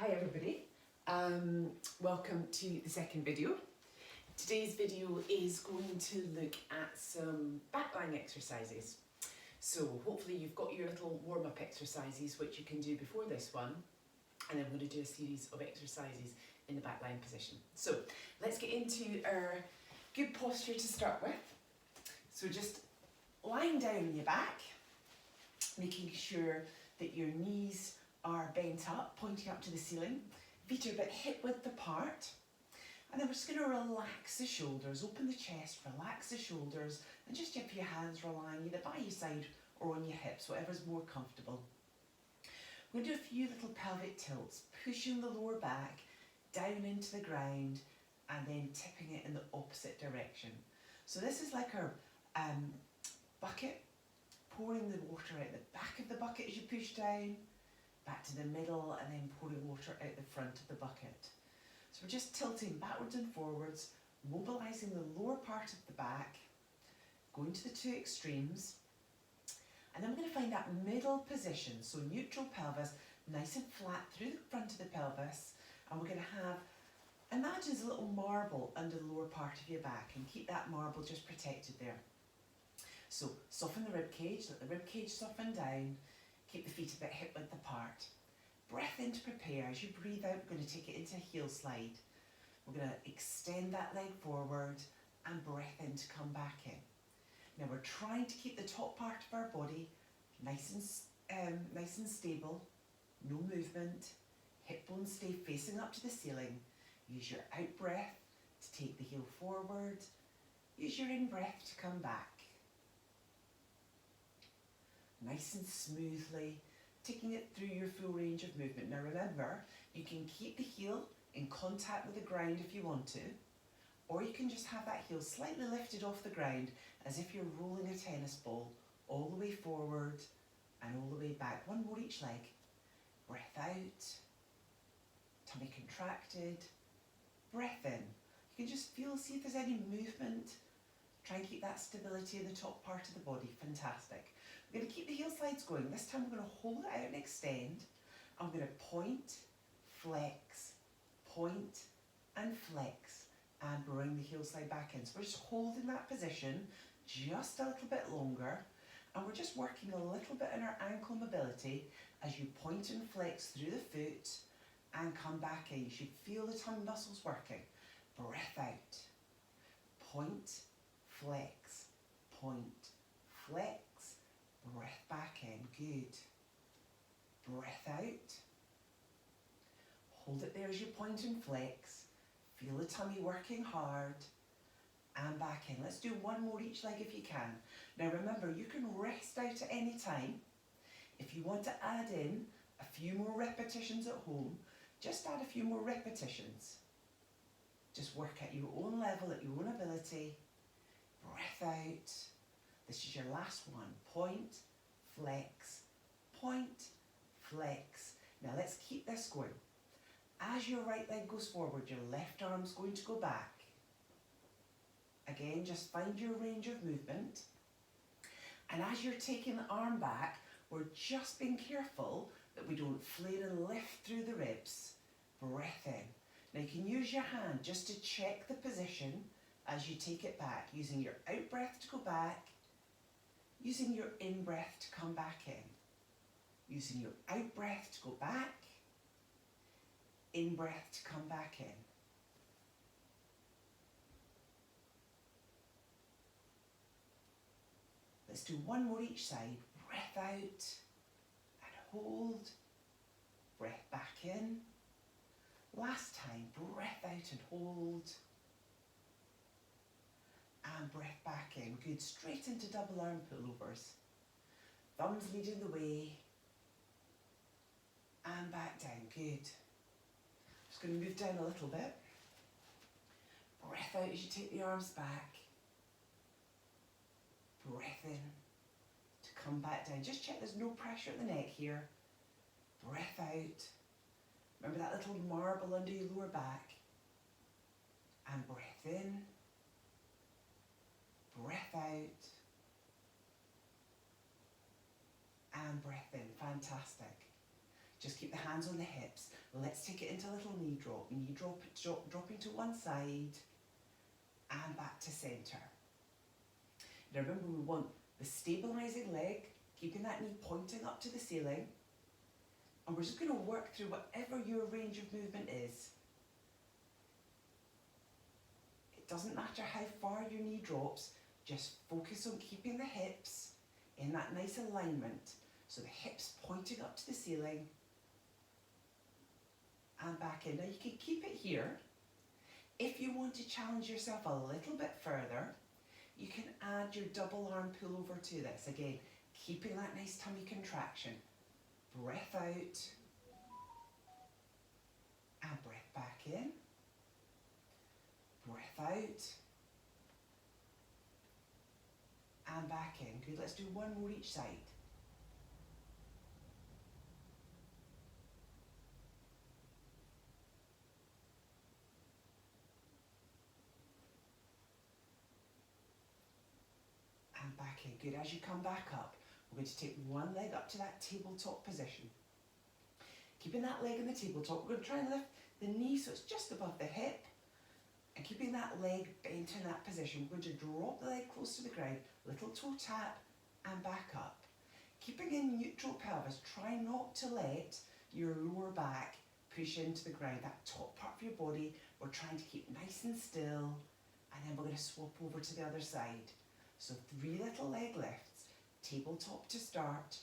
Hi everybody, welcome to the second video. Today's video is going to look at some backline exercises. So hopefully you've got your little warm-up exercises which you can do before this one, and I'm going to do a series of exercises in the backline position. So let's get into our good posture to start with. So just lying down on your back, making sure that your knees are bent up, pointing up to the ceiling, feet are a bit hip width apart, and then we're just going to relax the shoulders, open the chest, relax the shoulders, and just have your hands relying either by your side or on your hips, whatever's more comfortable. We're going to do a few little pelvic tilts, pushing the lower back down into the ground and then tipping it in the opposite direction. So this is like our bucket, pouring the water out the back of the bucket as you push down, back to the middle, and then pouring water out the front of the bucket. So we're just tilting backwards and forwards, mobilising the lower part of the back, going to the two extremes, and then we're going to find that middle position, so neutral pelvis, nice and flat through the front of the pelvis, and we're going to have, imagine there's a little marble under the lower part of your back, and keep that marble just protected there. So soften the rib cage, let the rib cage soften down, keep the feet a bit hip width apart. Breath in to prepare. As you breathe out, we're going to take it into a heel slide. We're going to extend that leg forward and breath in to come back in. Now we're trying to keep the top part of our body nice and stable, no movement. Hip bones stay facing up to the ceiling. Use your out breath to take the heel forward. Use your in breath to come back. Nice and smoothly, taking it through your full range of movement. Now remember, you can keep the heel in contact with the ground if you want to, or you can just have that heel slightly lifted off the ground as if you're rolling a tennis ball all the way forward and all the way back. One more each leg. Breath out, tummy contracted, breath in. You can just feel, see if there's any movement. Try and keep that stability in the top part of the body. Fantastic. We're going to keep the heel slides going. This time we're going to hold it out and extend. I'm going to point, flex, and bring the heel slide back in. So we're just holding that position just a little bit longer, and we're just working a little bit on our ankle mobility as you point and flex through the foot and come back in. You should feel the tummy muscles working. Breath out. Point, flex, breath back in, good. Breath out. Hold it there as you point and flex. Feel the tummy working hard. And back in. Let's do one more each leg if you can. Now remember, you can rest out at any time. If you want to add in a few more repetitions at home, just add a few more repetitions. Just work at your own level, at your own ability. Breath out. This is your last one. Point, flex. Now let's keep this going. As your right leg goes forward, your left arm's going to go back. Again, just find your range of movement. And as you're taking the arm back, we're just being careful that we don't flare and lift through the ribs. Breath in. Now you can use your hand just to check the position as you take it back, using your out breath to go back, using your in breath to come back in, using your out breath to go back, in breath to come back in. Let's do one more each side. Breath out and hold, breath back in. Last time, breath out and hold. And breath back in. Good. Straight into double arm pullovers. Thumbs leading the way. And back down. Good. Just going to move down a little bit. Breath out as you take the arms back. Breath in to come back down. Just check there's no pressure at the neck here. Breath out. Remember that little marble under your lower back. And breath in. Breath out. And breath in. Fantastic. Just keep the hands on the hips. Let's take it into a little knee drop. Knee drop, dropping to one side and back to centre. Now remember, we want the stabilising leg, keeping that knee pointing up to the ceiling. And we're just going to work through whatever your range of movement is. It doesn't matter how far your knee drops, just focus on keeping the hips in that nice alignment. So the hips pointing up to the ceiling and back in. Now you can keep it here. If you want to challenge yourself a little bit further, you can add your double arm pullover to this. Again, keeping that nice tummy contraction. Breath out and breath back in. Breath out and back in. Good, let's do one more each side. And back in. Good, as you come back up, we're going to take one leg up to that tabletop position. Keeping that leg in the tabletop, we're going to try and lift the knee so it's just above the hip. And keeping that leg bent in that position, we're going to drop the leg close to the ground, little toe tap and back up. Keeping in neutral pelvis, try not to let your lower back push into the ground. That top part of your body, we're trying to keep nice and still. And then we're going to swap over to the other side. So 3 little leg lifts, tabletop to start.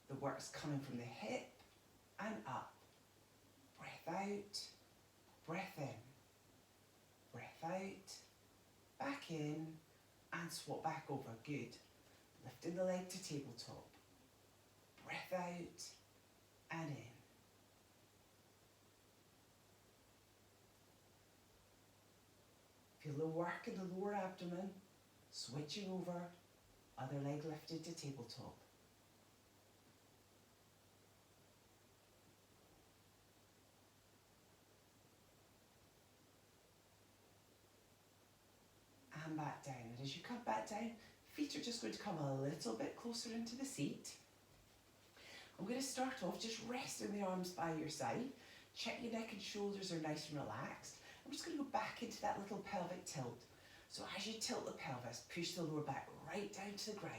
The work's coming from the hip and up. Breath out, breath in. Breath out, back in, and swap back over. Good. Lifting the leg to tabletop. Breath out and in. Feel the work in the lower abdomen. Switching over, other leg lifted to tabletop. And back down. And as you come back down, feet are just going to come a little bit closer into the seat. I'm going to start off just resting the arms by your side. Check your neck and shoulders are nice and relaxed. I'm just going to go back into that little pelvic tilt. So as you tilt the pelvis, push the lower back right down to the ground.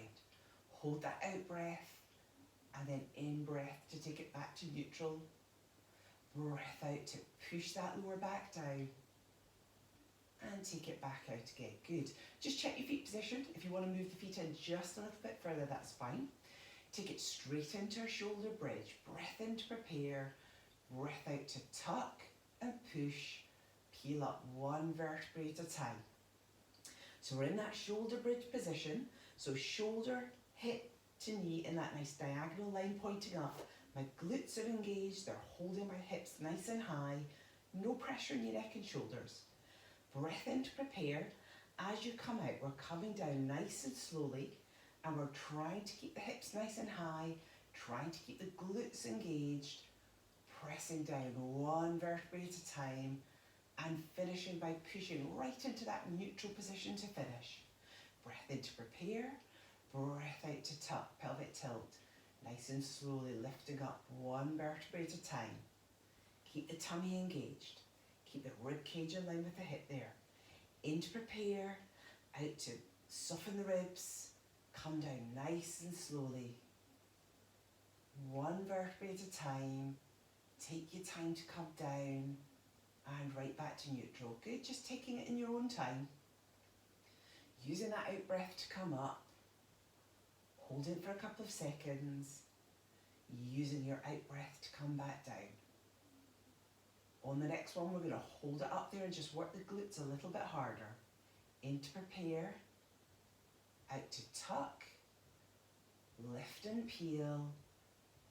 Hold that out breath and then in breath to take it back to neutral. Breath out to push that lower back down and take it back out again. Good. Just check your feet position. If you want to move the feet in just a little bit further, that's fine. Take it straight into a shoulder bridge. Breath in to prepare. Breath out to tuck and push. Peel up one vertebrae at a time. So we're in that shoulder bridge position. So shoulder, hip to knee in that nice diagonal line pointing up. My glutes are engaged. They're holding my hips nice and high. No pressure in your neck and shoulders. Breath in to prepare. As you come out, we're coming down nice and slowly. And we're trying to keep the hips nice and high. Trying to keep the glutes engaged. Pressing down one vertebrae at a time. And finishing by pushing right into that neutral position to finish. Breath in to prepare. Breath out to tuck, pelvic tilt. Nice and slowly lifting up one vertebrae at a time. Keep the tummy engaged. Keep the rib cage in line with the hip there. In to prepare. Out to soften the ribs. Come down nice and slowly. One vertebrae at a time. Take your time to come down. And right back to neutral. Good, just taking it in your own time. Using that out breath to come up. Hold it for a couple of seconds. Using your out breath to come back down. On the next one, we're going to hold it up there and just work the glutes a little bit harder. In to prepare. Out to tuck. Lift and peel.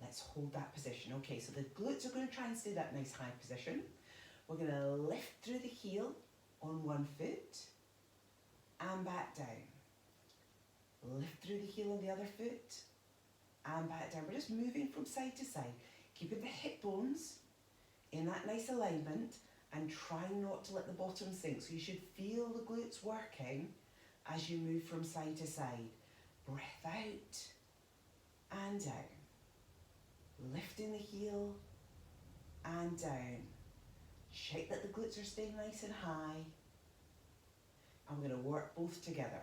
Let's hold that position. Okay, so the glutes are going to try and stay that nice high position. We're going to lift through the heel on one foot and back down. Lift through the heel on the other foot and back down. We're just moving from side to side, keeping the hip bones in that nice alignment and trying not to let the bottom sink. So you should feel the glutes working as you move from side to side. Breath out and down. Lifting the heel and down. Check that the glutes are staying nice and high. And we're going to work both together.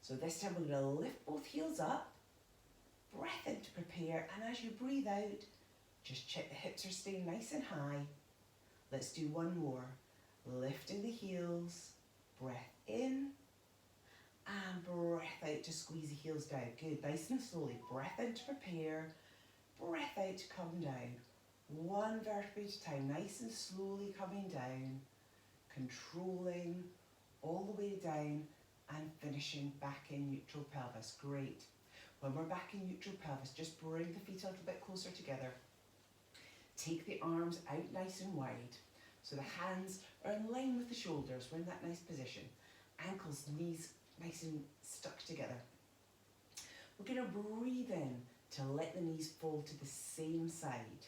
So this time we're going to lift both heels up, breath in to prepare, and as you breathe out, just check the hips are staying nice and high. Let's do one more. Lifting the heels, breath in, and breath out to squeeze the heels down. Good, nice and slowly. Breath in to prepare, breath out to come down. One vertebra at a time, nice and slowly coming down, controlling all the way down and finishing back in neutral pelvis. Great. When we're back in neutral pelvis, just bring the feet a little bit closer together. Take the arms out nice and wide. So the hands are in line with the shoulders. We're in that nice position. Ankles, knees nice and stuck together. We're going to breathe in to let the knees fall to the same side.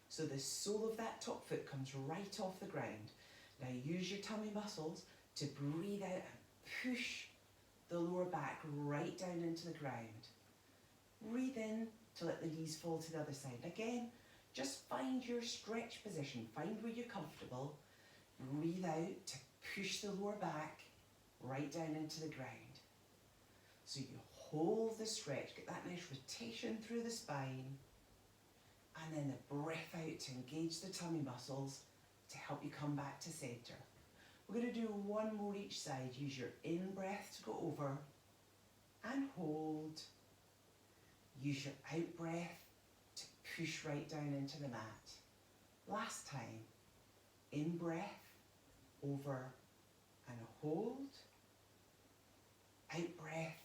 So the sole of that top foot comes right off the ground. Now use your tummy muscles to breathe out and push the lower back right down into the ground. Breathe in to let the knees fall to the other side. Again, just find your stretch position. Find where you're comfortable. Breathe out to push the lower back right down into the ground. So you hold the stretch, get that nice rotation through the spine, and then the breath out to engage the tummy muscles to help you come back to centre. We're going to do one more each side. Use your in-breath to go over and hold. Use your out-breath to push right down into the mat. Last time, in-breath, over and hold. Out-breath,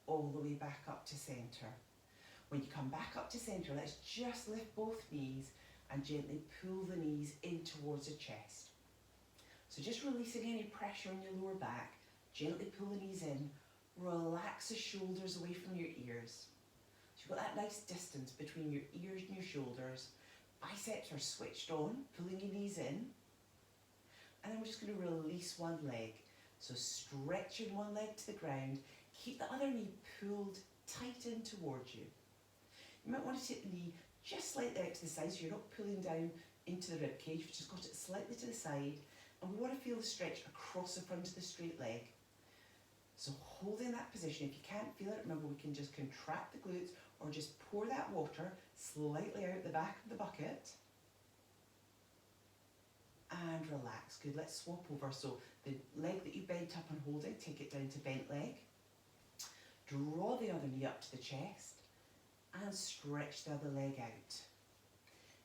all the way back up to centre. When you come back up to centre, let's just lift both knees and gently pull the knees in towards the chest. So just releasing any pressure on your lower back, gently pull the knees in, relax the shoulders away from your ears. So you've got that nice distance between your ears and your shoulders. Biceps are switched on, pulling your knees in. And then we're just going to release one leg. So stretching one leg to the ground, keep the other knee pulled tight in towards you. You might want to take the knee just slightly out to the side so you're not pulling down into the rib cage. We've just got it slightly to the side. And we want to feel the stretch across the front of the straight leg. So holding that position, if you can't feel it, remember we can just contract the glutes or just pour that water slightly out the back of the bucket. And relax. Good, let's swap over. So the leg that you bent up and holding, take it down to bent leg. Draw the other knee up to the chest and stretch the other leg out.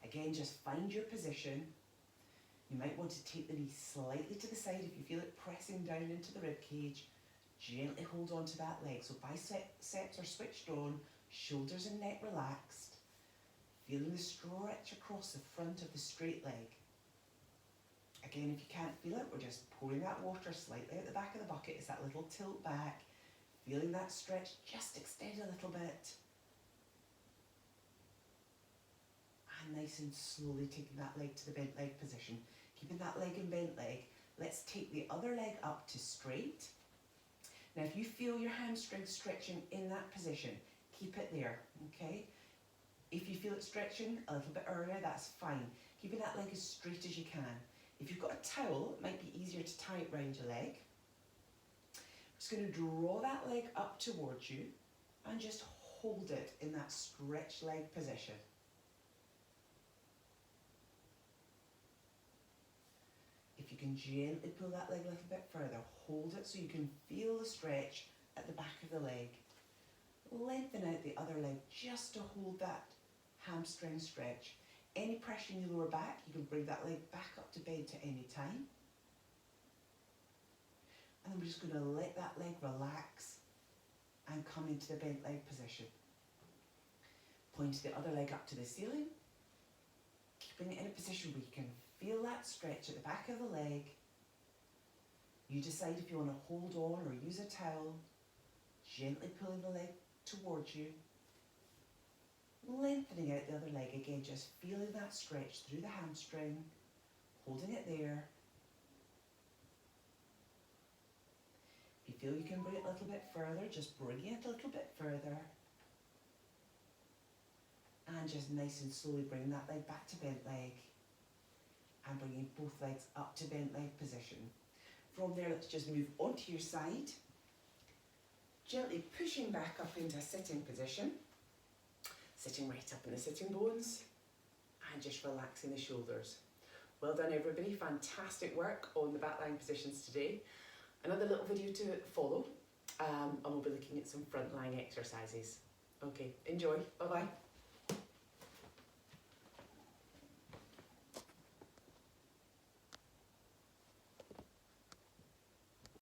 Again, just find your position. You might want to take the knee slightly to the side if you feel it pressing down into the rib cage. Gently hold on to that leg. So biceps are switched on, shoulders and neck relaxed. Feeling the stretch across the front of the straight leg. Again, if you can't feel it, we're just pouring that water slightly out the back of the bucket. It's that little tilt back. Feeling that stretch, just extend a little bit. And nice and slowly taking that leg to the bent leg position. Keeping that leg in bent leg. Let's take the other leg up to straight. Now if you feel your hamstring stretching in that position, keep it there, okay? If you feel it stretching a little bit earlier, that's fine. Keeping that leg as straight as you can. If you've got a towel, it might be easier to tie it around your leg. Just going to draw that leg up towards you and just hold it in that stretched leg position. If you can gently pull that leg a little bit further, hold it so you can feel the stretch at the back of the leg. Lengthen out the other leg just to hold that hamstring stretch. Any pressure in your lower back, you can bring that leg back up to bed at any time. And then we're just going to let that leg relax and come into the bent leg position. Point the other leg up to the ceiling, keeping it in a position where you can feel that stretch at the back of the leg. You decide if you want to hold on or use a towel, gently pulling the leg towards you. Lengthening out the other leg again, just feeling that stretch through the hamstring, holding it there. If you feel you can bring it a little bit further, just bring it a little bit further. And just nice and slowly bring that leg back to bent leg. And bringing both legs up to bent leg position. From there, let's just move onto your side. Gently pushing back up into a sitting position. Sitting right up in the sitting bones. And just relaxing the shoulders. Well done everybody, fantastic work on the back lying positions today. Another little video to follow, and we'll be looking at some front lying exercises. Okay, enjoy, bye bye.